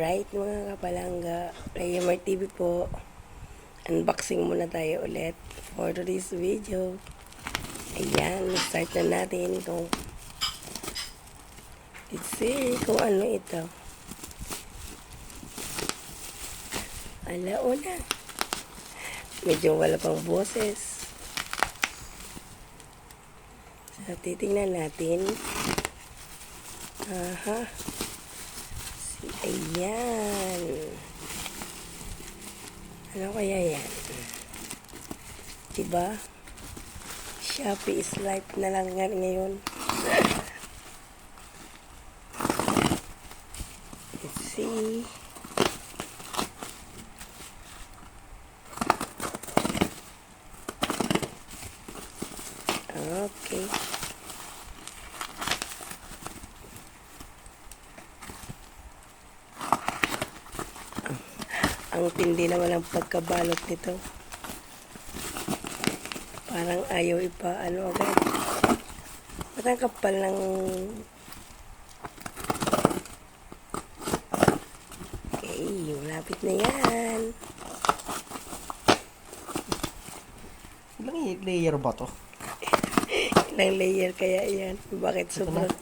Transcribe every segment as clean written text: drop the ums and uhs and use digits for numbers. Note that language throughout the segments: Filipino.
Alright mga kapalangga, Rayamar TV po. Unboxing muna tayo ulit for today's video. Ayan, start na natin kung let's see kung ano ito. Alauna. Medyo wala pang boses. So, titingnan natin. Aha. Ayan. Ano kaya yan? Diba? Shopee is life na lang ngayon. Let's see. Okay. Ang tindi naman ang pagkabalot nito. Parang ayaw ano agad. Ba't ang kapal ng... Okay, malapit na yan. Ilang layer ba to? Ilang layer kaya yan? Bakit sobrang...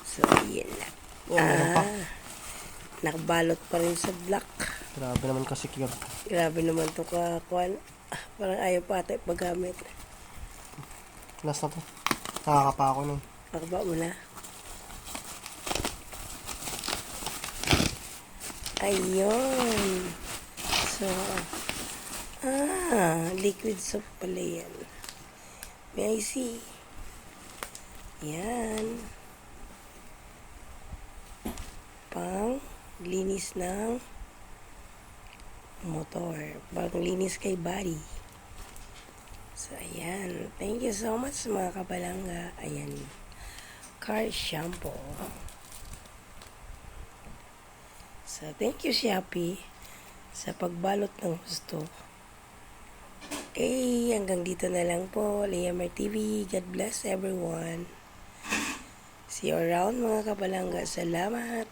So, yan lang. Nakabalot pa rin sa black. Grabe naman kasi cute. Grabe naman ito kakuan. Parang ayaw pa ata ipagamit. Last na to. Nakakapa ako nun. Pakaba mo na. Ayun. So, liquid soap pala yan. May I see? Yan. Pang linis ng motor. Pang linis kay body. So, ayan. Thank you so much mga kabalangga. Ayan. Car shampoo. So, thank you Shopee sa pagbalot ng gusto. Okay, hanggang dito na lang po. Rayamar TV. God bless everyone. See you around mga kabalangga. Salamat.